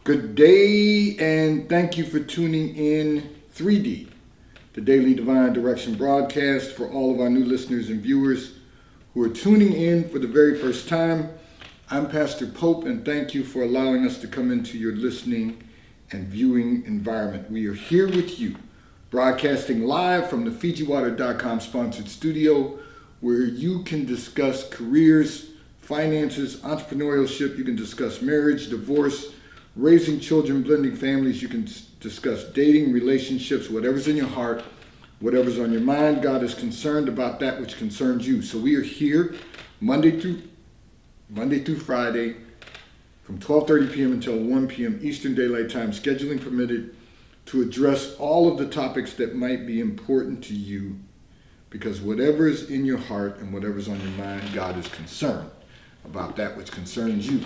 Good day, and thank you for tuning in 3D, the Daily Divine Direction broadcast. For all of our new listeners and viewers who are tuning in for the very first time, I'm Pastor Pope, and thank you for allowing us to come into your listening and viewing environment. We are here with you, broadcasting live from the FijiWater.com sponsored studio, where you can discuss careers, finances, entrepreneurship. You can discuss marriage, divorce, raising children, blending families. You can discuss dating, relationships, whatever's in your heart, whatever's on your mind. God is concerned about that which concerns you. So we are here Monday through Friday from 12:30 p.m. until 1 p.m. Eastern Daylight Time, scheduling permitted, to address all of the topics that might be important to you, because whatever is in your heart and whatever's on your mind, God is concerned about that which concerns you.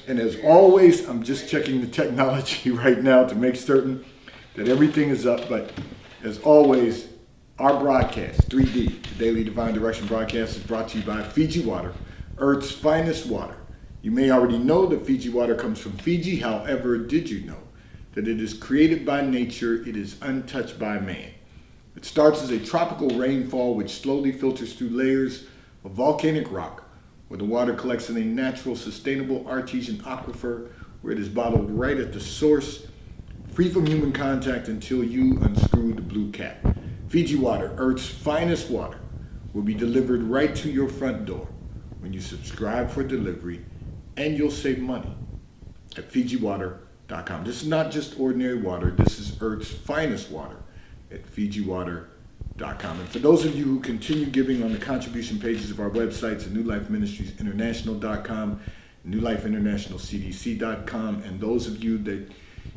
And as always, I'm just checking the technology right now to make certain that everything is up. But as always, our broadcast, 3D, the Daily Divine Direction broadcast, is brought to you by Fiji Water, Earth's finest water. You may already know that Fiji water comes from Fiji. However, did you know that it is created by nature? It is untouched by man. It starts as a tropical rainfall which slowly filters through layers of volcanic rock, where the water collects in a natural, sustainable artesian aquifer, where it is bottled right at the source, free from human contact until you unscrew the blue cap. Fiji Water, Earth's finest water, will be delivered right to your front door when you subscribe for delivery, and you'll save money at FijiWater.com. This is not just ordinary water. This is Earth's finest water at FijiWater.com. And for those of you who continue giving on the contribution pages of our websites at New Life Ministries International.com, New Life International CDC.com, and those of you that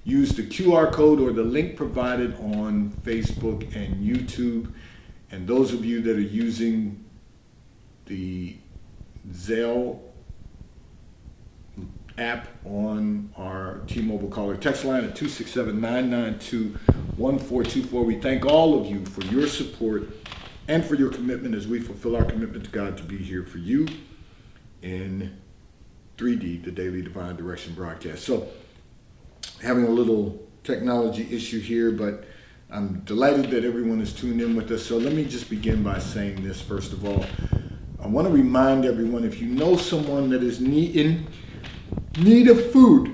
use the QR code or the link provided on Facebook and YouTube, and those of you that are using the Zelle app on our T-Mobile caller text line at 267-992-1424. We thank all of you for your support and for your commitment as we fulfill our commitment to God to be here for you in 3D, the Daily Divine Direction broadcast. So, having a little technology issue here, but I'm delighted that everyone is tuned in with us. So let me just begin by saying this. First of all, I want to remind everyone, if you know someone that is in need of food,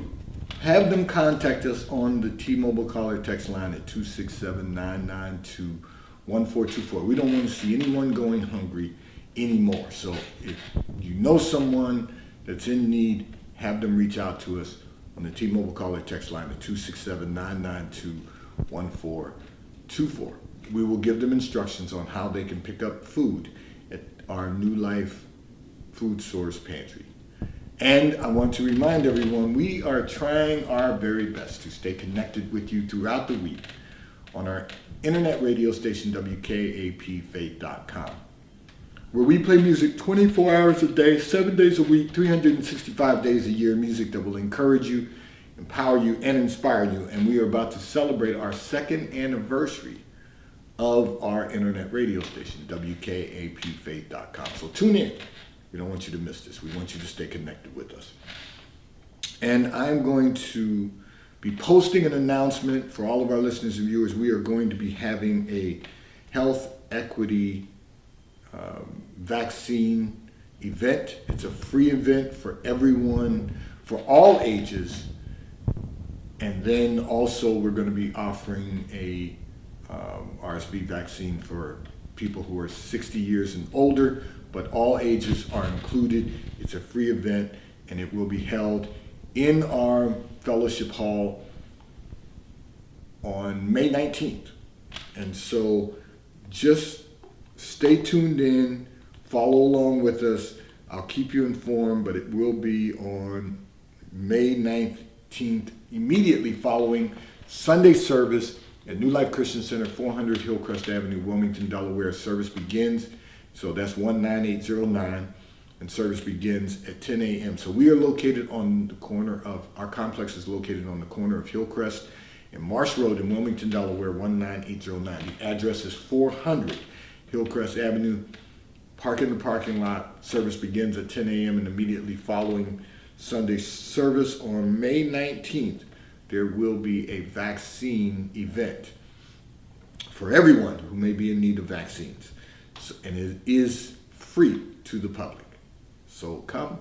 have them contact us on the T-Mobile caller text line at 267-992-1424. We don't want to see anyone going hungry anymore. So if you know someone that's in need, have them reach out to us on the T-Mobile caller text line at 267-992-1424. We will give them instructions on how they can pick up food at our New Life Food Source Pantry. And I want to remind everyone, we are trying our very best to stay connected with you throughout the week on our internet radio station, WKAPFaith.com, where we play music 24 hours a day, 7 days a week, 365 days a year, music that will encourage you, empower you, and inspire you. And we are about to celebrate our second anniversary of our internet radio station, WKAPFaith.com. So tune in. We don't want you to miss this. We want you to stay connected with us. And I'm going to be posting an announcement for all of our listeners and viewers. We are going to be having a health equity vaccine event. It's a free event for everyone, for all ages. And then also we're going to be offering a RSV vaccine for people who are 60 years and older, but all ages are included. It's a free event, and it will be held in our fellowship hall on May 19th. And so just stay tuned in, follow along with us. I'll keep you informed, but it will be on May 19th, immediately following Sunday service at New Life Christian Center, 400 Hillcrest Avenue, Wilmington, Delaware. Service begins, so that's 19809, and service begins at 10 a.m. So we are located on the corner of, our complex is located on the corner of Hillcrest and Marsh Road in Wilmington, Delaware, 19809. The address is 400 Hillcrest Avenue. Park in the parking lot. Service begins at 10 a.m. and immediately following Sunday service on May 19th, there will be a vaccine event for everyone who may be in need of vaccines. So, and it is free to the public. So come,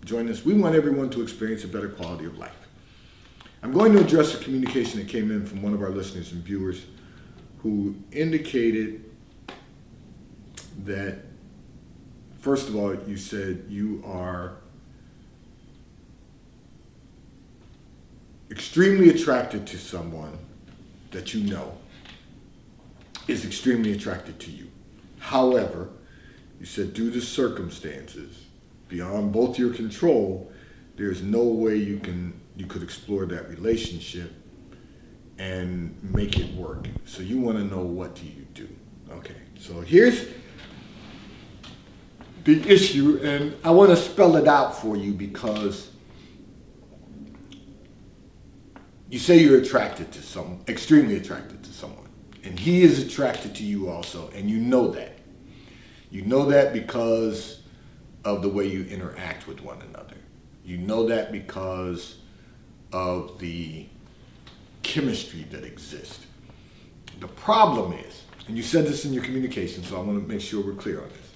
join us. We want everyone to experience a better quality of life. I'm going to address a communication that came in from one of our listeners and viewers who indicated that, first of all, you said you are extremely attracted to someone that you know is extremely attracted to you. However, you said due to circumstances beyond both your control, there's no way you could explore that relationship and make it work. So you want to know, what do you do? Okay, so here's the issue, and I want to spell it out for you because you say you're attracted to someone, extremely attracted to someone, and he is attracted to you also, and you know that. You know that because of the way you interact with one another. You know that because of the chemistry that exists. The problem is, and you said this in your communication, so I want to make sure we're clear on this.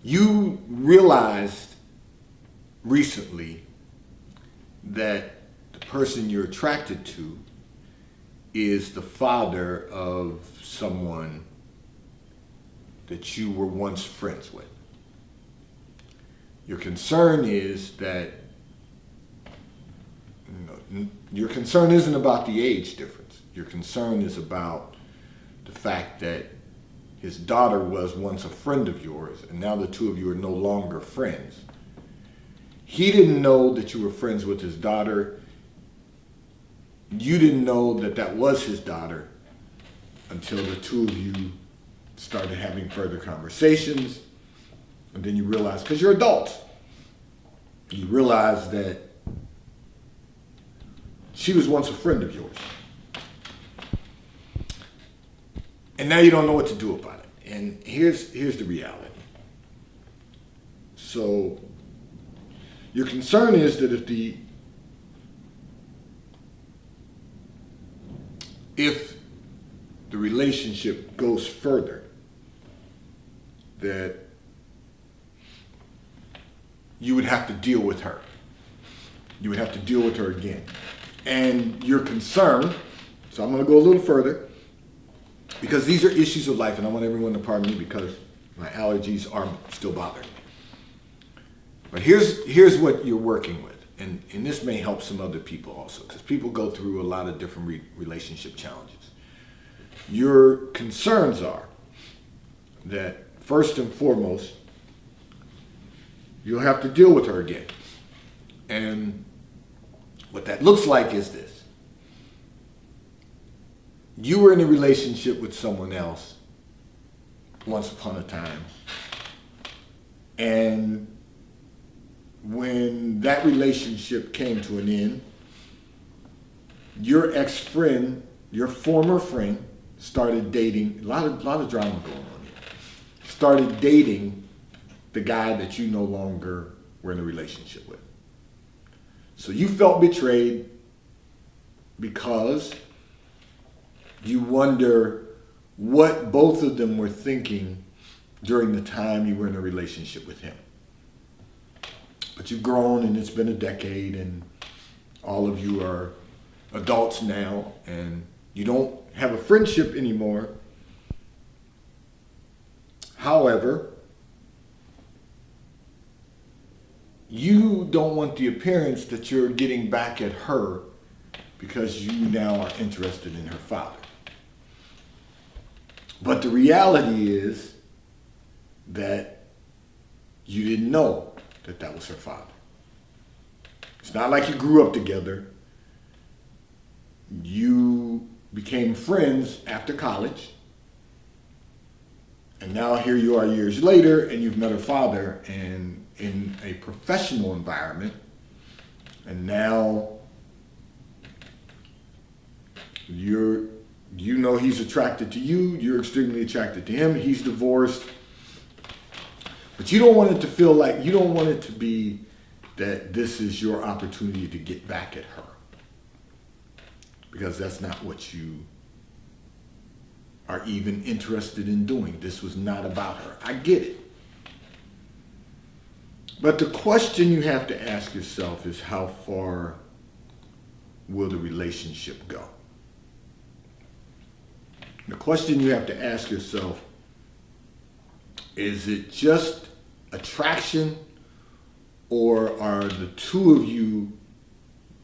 You realized recently that the person you're attracted to is the father of someone that you were once friends with. Your concern is that, your concern isn't about the age difference. Your concern is about the fact that his daughter was once a friend of yours, and now the two of you are no longer friends. He didn't know that you were friends with his daughter. You didn't know that that was his daughter until the two of you started having further conversations. And then you realize, because you're adults, you realize that she was once a friend of yours. And now you don't know what to do about it. And here's the reality. So your concern is that if the relationship goes further, that you would have to deal with her. You would have to deal with her again. And your concern, so I'm going to go a little further, because these are issues of life, and I want everyone to pardon me because my allergies are still bothering me. But here's what you're working with, and this may help some other people also, because people go through a lot of different relationship challenges. Your concerns are that, first and foremost, you'll have to deal with her again. And what that looks like is this. You were in a relationship with someone else once upon a time. And when that relationship came to an end, your ex-friend, your former friend, started dating, a lot of drama going on here, started dating the guy that you no longer were in a relationship with. So you felt betrayed because you wonder what both of them were thinking during the time you were in a relationship with him. But you've grown, and it's been a decade, and all of you are adults now, and you don't have a friendship anymore. However, you don't want the appearance that you're getting back at her because you now are interested in her father. But the reality is that you didn't know that that was her father. It's not like you grew up together. You became friends after college. And now here you are years later, and you've met her father and in a professional environment. And now you know he's attracted to you. You're extremely attracted to him. He's divorced. But you don't want it to feel like, you don't want it to be that this is your opportunity to get back at her. Because that's not what you are even interested in doing. This was not about her. I get it. But the question you have to ask yourself is, how far will the relationship go? The question you have to ask yourself, is it just attraction, or are the two of you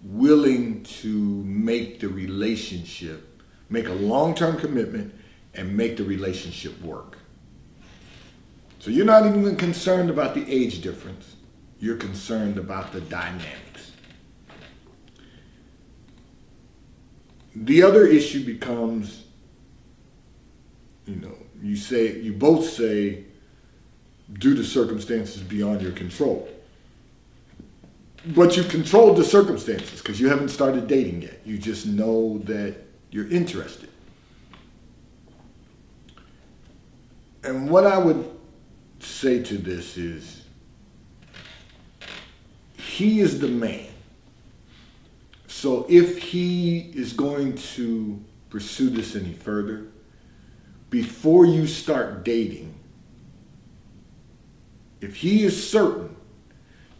willing to make the relationship, make a long-term commitment and make the relationship work? So you're not even concerned about the age difference. You're concerned about the dynamics. The other issue becomes, you both say, due to circumstances beyond your control. But you controlled the circumstances because you haven't started dating yet. You just know that you're interested. And what I would say to this is, he is the man. So if he is going to pursue this any further, before you start dating, if he is certain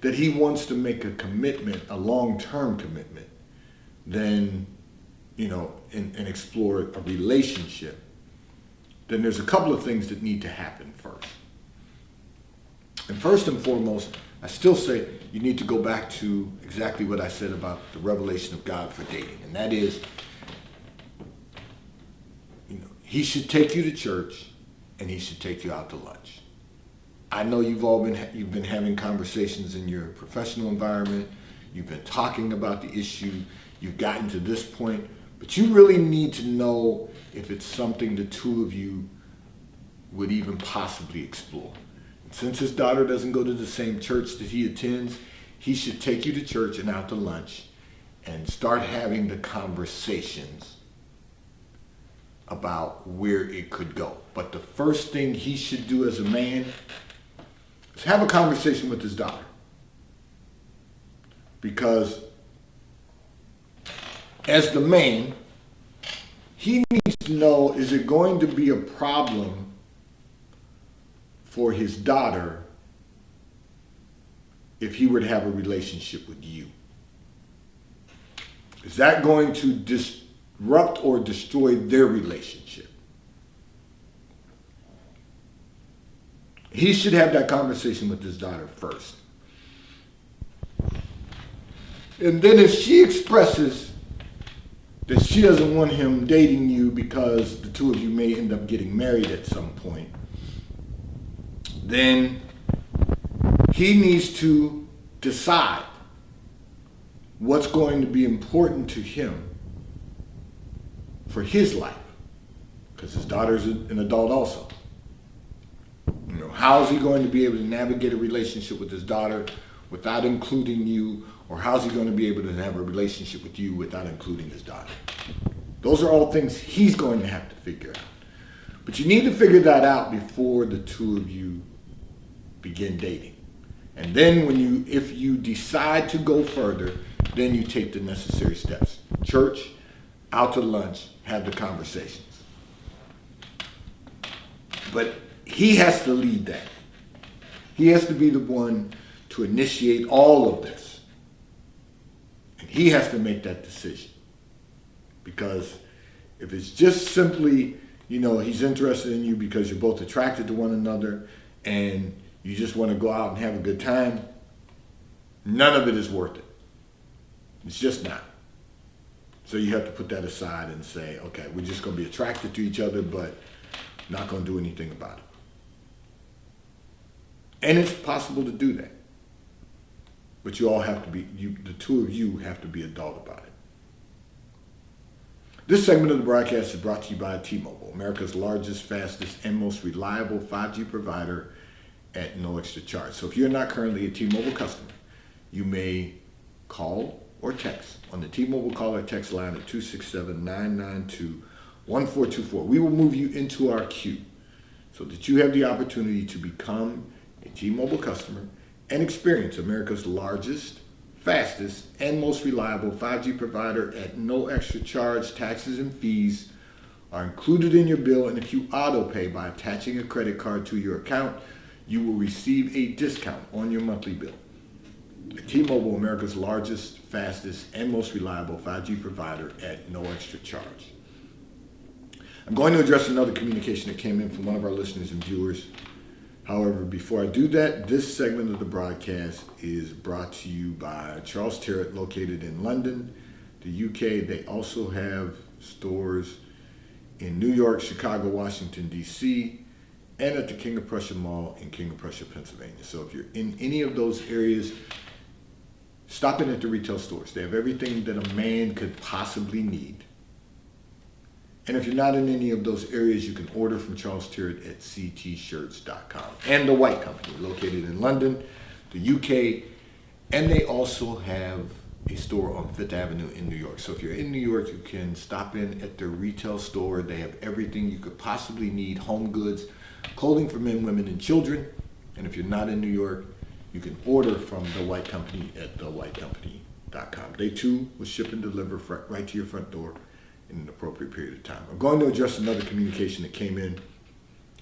that he wants to make a commitment, a long-term commitment, then, and explore a relationship, then there's a couple of things that need to happen first. And first and foremost, I still say you need to go back to exactly what I said about the revelation of God for dating. And that is, he should take you to church and he should take you out to lunch. I know you've been having conversations in your professional environment. You've been talking about the issue. You've gotten to this point, but you really need to know if it's something the two of you would even possibly explore. And since his daughter doesn't go to the same church that he attends, he should take you to church and out to lunch and start having the conversations about where it could go. But the first thing he should do as a man is have a conversation with his daughter. Because as the man, he needs to know, is it going to be a problem for his daughter if he were to have a relationship with you? Is that going to disrupt or destroy their relationship? He should have that conversation with his daughter first. And then if she expresses that she doesn't want him dating you because the two of you may end up getting married at some point, then he needs to decide what's going to be important to him for his life, because his daughter's an adult also. How is he going to be able to navigate a relationship with his daughter without including you, or how's he going to be able to have a relationship with you without including his daughter? Those are all things he's going to have to figure out. But you need to figure that out before the two of you begin dating. And then if you decide to go further, then you take the necessary steps. Church, out to lunch, have the conversations. But he has to lead that. He has to be the one to initiate all of this. And he has to make that decision. Because if it's just simply, he's interested in you because you're both attracted to one another and you just want to go out and have a good time, none of it is worth it. It's just not. So you have to put that aside and say, okay, we're just going to be attracted to each other, but not going to do anything about it. And it's possible to do that. But you all have to be, the two of you have to be adult about it. This segment of the broadcast is brought to you by T-Mobile, America's largest, fastest, and most reliable 5G provider at no extra charge. So if you're not currently a T-Mobile customer, you may call or text on the T-Mobile call or text line at 267-992-1424. We will move you into our queue so that you have the opportunity to become a T-Mobile customer and get your 5G and experience America's largest, fastest, and most reliable 5G provider at no extra charge. Taxes and fees are included in your bill, and if you auto pay by attaching a credit card to your account, you will receive a discount on your monthly bill. T-Mobile, America's largest, fastest, and most reliable 5G provider at no extra charge. I'm going to address another communication that came in from one of our listeners and viewers. However, before I do that, this segment of the broadcast is brought to you by Charles Tyrwhitt, located in London, the UK. They also have stores in New York, Chicago, Washington, D.C., and at the King of Prussia Mall in King of Prussia, Pennsylvania. So if you're in any of those areas, stop in at the retail stores. They have everything that a man could possibly need. And if you're not in any of those areas, you can order from Charles Tyrwhitt at ctshirts.com. And the White Company, located in London, the UK, and they also have a store on Fifth Avenue in New York. So if you're in New York, you can stop in at their retail store. They have everything you could possibly need: home goods, clothing for men, women, and children. And if you're not in New York, you can order from the White Company at thewhitecompany.com. They too will ship and deliver right to your front door in an appropriate period of time. I'm going to address another communication that came in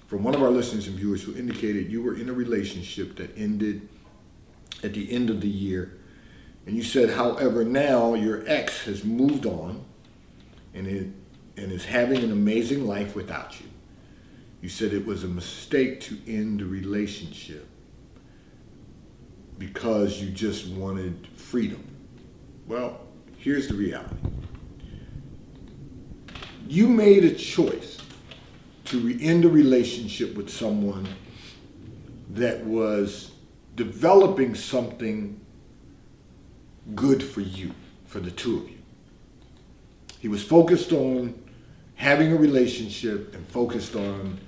from one of our listeners and viewers who indicated you were in a relationship that ended at the end of the year. And you said, however, now your ex has moved on and is having an amazing life without you. You said it was a mistake to end the relationship because you just wanted freedom. Well, here's the reality. You made a choice to end a relationship with someone that was developing something good for you, for the two of you. He was focused on having a relationship and focused on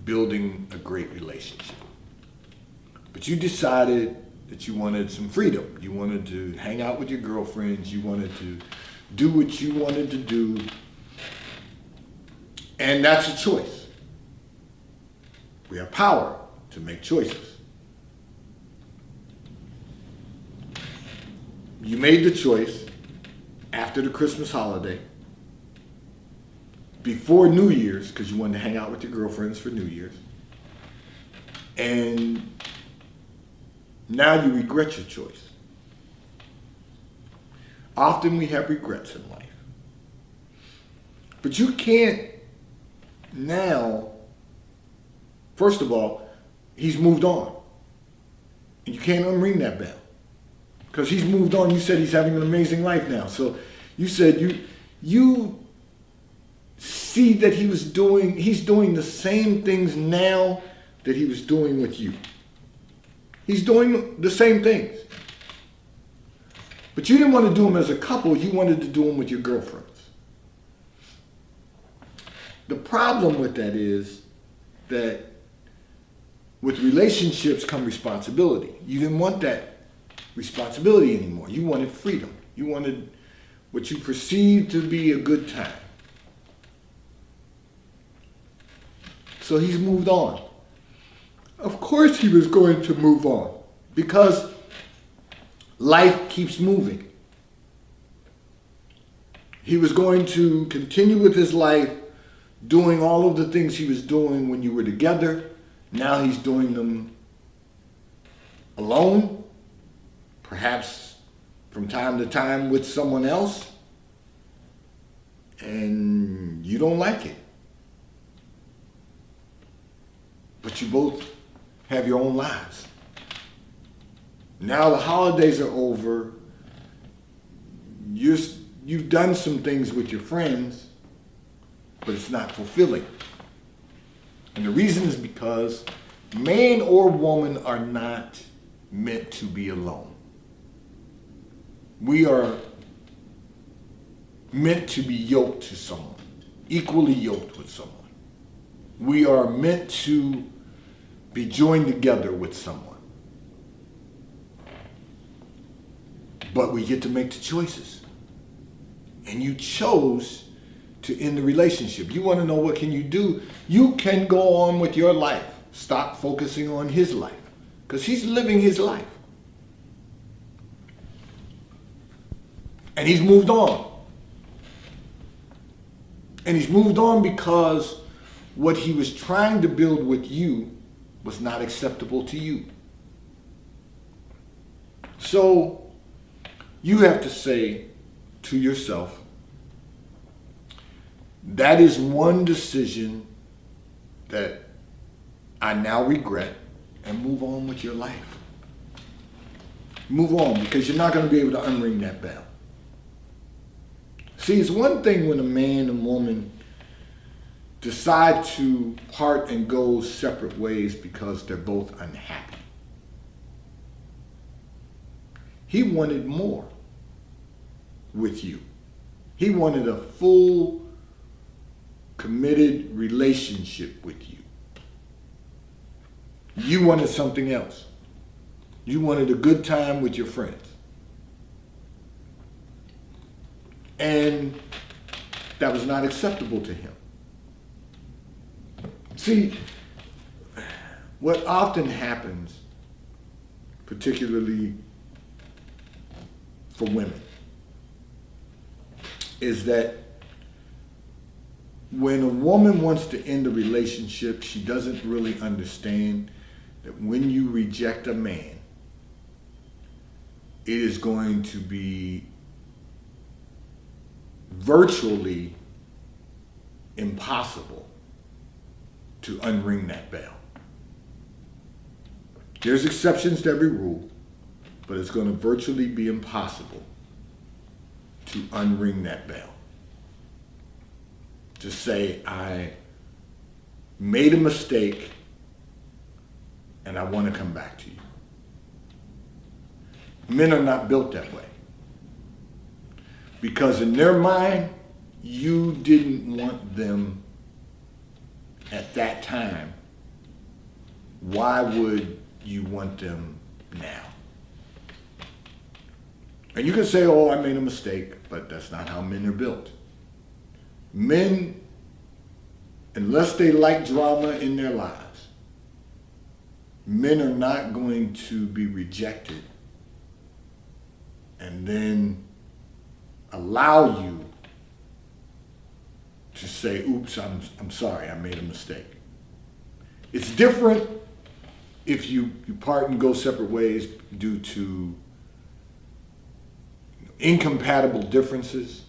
building a great relationship. But you decided that you wanted some freedom. You wanted to hang out with your girlfriends. You wanted to do what you wanted to do. And that's a choice. We have power to make choices. You made the choice after the Christmas holiday, before New Year's, because you wanted to hang out with your girlfriends for New Year's. And now you regret your choice. Often we have regrets in life. But you can't now, first of all, he's moved on. And you can't unring that bell. Because he's moved on. You said he's having an amazing life now. So you said you see that he's doing the same things now that he was doing with you. He's doing the same things. But you didn't want to do them as a couple. You wanted to do them with your girlfriends. The problem with that is that with relationships come responsibility. You didn't want that responsibility anymore. You wanted freedom. You wanted what you perceived to be a good time. So he's moved on. Of course he was going to move on because life keeps moving. He was going to continue with his life doing all of the things he was doing when you were together. Now he's doing them alone, perhaps from time to time with someone else, and you don't like it. But you both have your own lives. Now the holidays are over. You've done some things with your friends, but it's not fulfilling. And the reason is because man or woman are not meant to be alone. We are meant to be yoked to someone, equally yoked with someone. We are meant to be joined together with someone. But we get to make the choices. And you chose to end the relationship. You want to know what can you do? You can go on with your life. Stop focusing on his life. because he's living his life. And he's moved on. And he's moved on because what he was trying to build with you was not acceptable to you. So you have to say to yourself, that is one decision that I now regret, and move on with your life. Move on, because you're not going to be able to unring that bell. See, it's one thing when a man and woman decide to part and go separate ways because they're both unhappy. He wanted more with you. He wanted a full, committed relationship with you. You wanted something else. You wanted a good time with your friends. And that was not acceptable to him. See, what often happens, particularly for women, is that when a woman wants to end a relationship, she doesn't really understand that when you reject a man, it is going to be virtually impossible to unring that bell. There's exceptions to every rule, but it's going to virtually be impossible to unring that bell. To say, I made a mistake and I want to come back to you. Men are not built that way. Because in their mind, you didn't want them at that time. Why would you want them now? And you can say, oh, I made a mistake, but that's not how men are built. Men, unless they like drama in their lives, men are not going to be rejected and then allow you to say, oops, I'm sorry, I made a mistake. It's different if you part and go separate ways due to incompatible differences,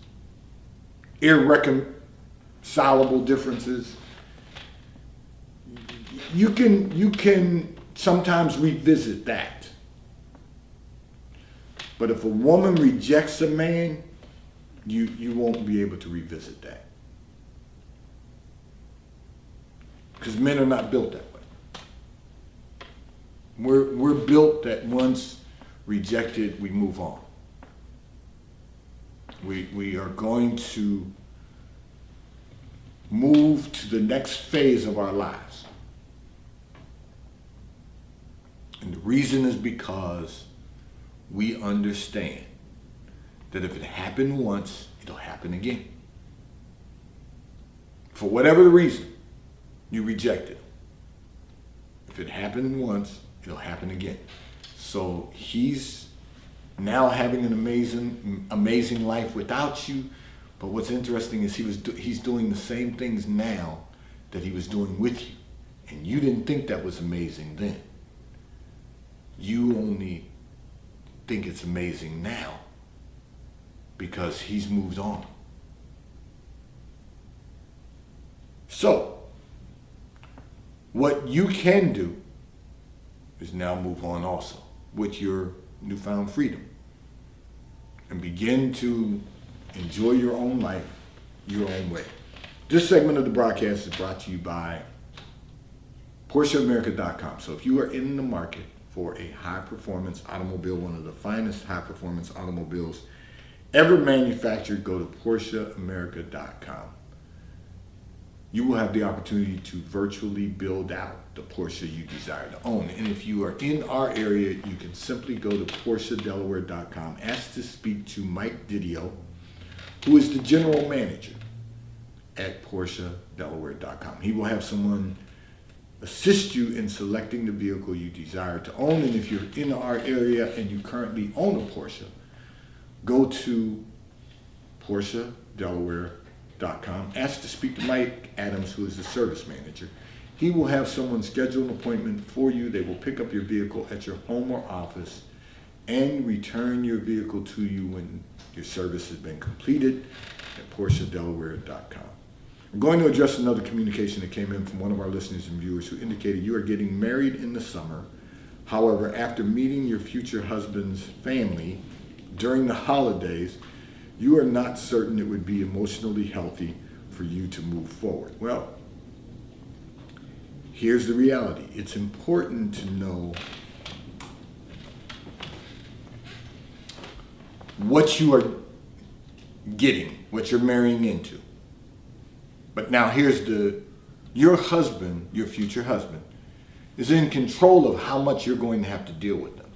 irreconcilable differences. You can sometimes revisit that. But if a woman rejects a man, you won't be able to revisit that. Because men are not built that way. We're built that once rejected, we move on. We are going to move to the next phase of our lives. And the reason is because we understand that if it happened once, it'll happen again. For whatever the reason, you reject it. If it happened once, it'll happen again. So he's now having an amazing life without you. But what's interesting is he's doing the same things now that he was doing with you. And you didn't think that was amazing then. You only think it's amazing now because he's moved on. So, what you can do is now move on also with your newfound freedom and begin to enjoy your own life your own way. This segment of the broadcast is brought to you by PorscheAmerica.com. So if you are in the market for a high-performance automobile, one of the finest high-performance automobiles ever manufactured, go to PorscheAmerica.com. You will have the opportunity to virtually build out the Porsche you desire to own. And if you are in our area, you can simply go to PorscheDelaware.com, ask to speak to Mike Didio, who is the general manager at PorscheDelaware.com. He will have someone assist you in selecting the vehicle you desire to own. And if you're in our area and you currently own a Porsche, go to PorscheDelaware.com. Ask to speak to Mike Adams, who is the service manager. He will have someone schedule an appointment for you. They will pick up your vehicle at your home or office and return your vehicle to you when your service has been completed at PorscheDelaware.com. I'm going to address another communication that came in from one of our listeners and viewers who indicated you are getting married in the summer. However, after meeting your future husband's family during the holidays, you are not certain it would be emotionally healthy for you to move forward. Well, here's the reality. It's important to know what you are getting, what you're marrying into. But now your husband, your future husband, is in control of how much you're going to have to deal with them.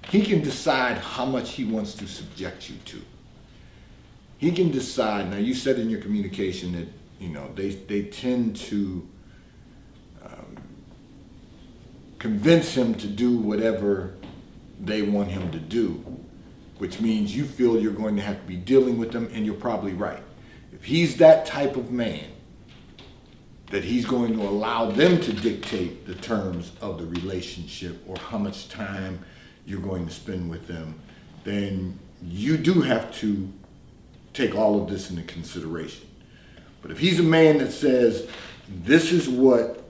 He can decide how much he wants to subject you to. He can decide. Now, you said in your communication that, they tend to convince him to do whatever they want him to do, which means you feel you're going to have to be dealing with them, and you're probably right. If he's that type of man, that he's going to allow them to dictate the terms of the relationship or how much time you're going to spend with them, then you do have to take all of this into consideration. But if he's a man that says, this is what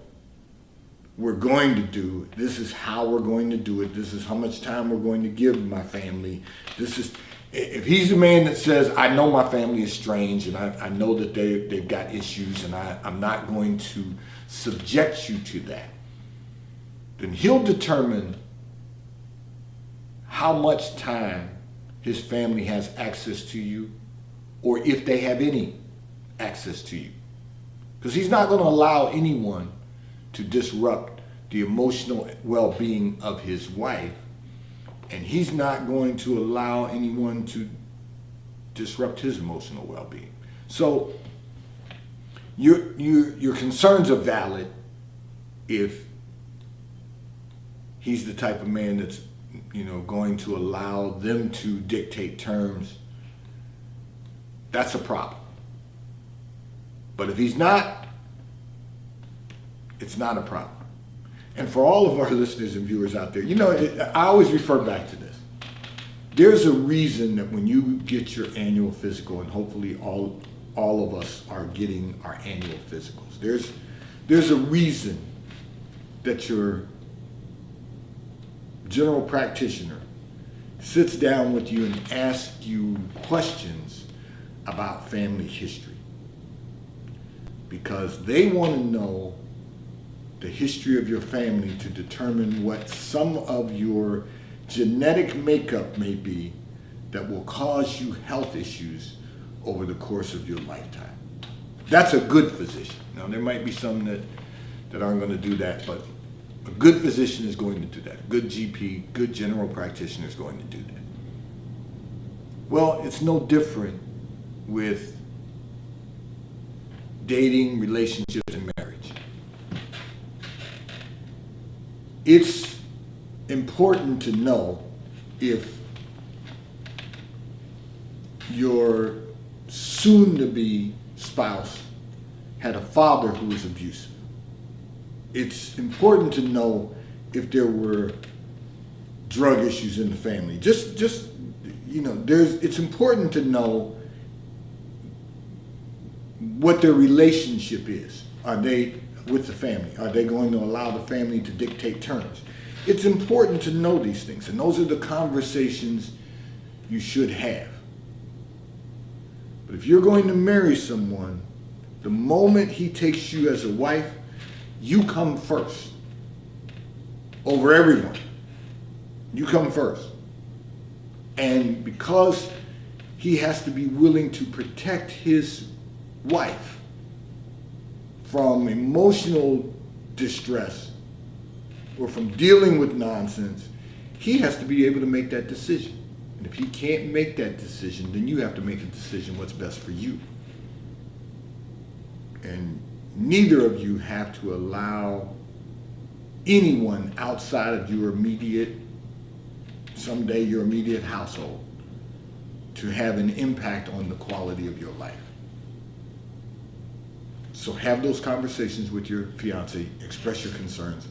we're going to do, this is how we're going to do it, this is how much time we're going to give my family, if he's a man that says, I know my family is strange and I know that they've got issues and I'm not going to subject you to that, then he'll determine how much time his family has access to you, or if they have any access to you. Because he's not going to allow anyone to disrupt the emotional well-being of his wife, and he's not going to allow anyone to disrupt his emotional well-being. So your concerns are valid if he's the type of man that's going to allow them to dictate terms. That's a problem. But if he's not, it's not a problem. And for all of our listeners and viewers out there, I always refer back to this. There's a reason that when you get your annual physical, and hopefully all of us are getting our annual physicals, there's a reason that your general practitioner sits down with you and asks you questions about family history. Because they want to know the history of your family to determine what some of your genetic makeup may be that will cause you health issues over the course of your lifetime. That's a good physician. Now, there might be some that aren't going to do that, but a good physician is going to do that. A good GP, good general practitioner is going to do that. Well, it's no different with dating, relationships, and marriage. It's important to know if your soon-to-be spouse had a father who was abusive. It's important to know if there were drug issues in the family. It's important to know what their relationship is. Are they with the family? Are they going to allow the family to dictate terms? It's important to know these things, and those are the conversations you should have. But if you're going to marry someone, the moment he takes you as a wife, you come first over everyone. You come first. And because he has to be willing to protect his wife from emotional distress or from dealing with nonsense, he has to be able to make that decision. And if he can't make that decision, then you have to make a decision what's best for you. And neither of you have to allow anyone outside of your immediate, someday your immediate household, to have an impact on the quality of your life. So have those conversations with your fiance, express your concerns,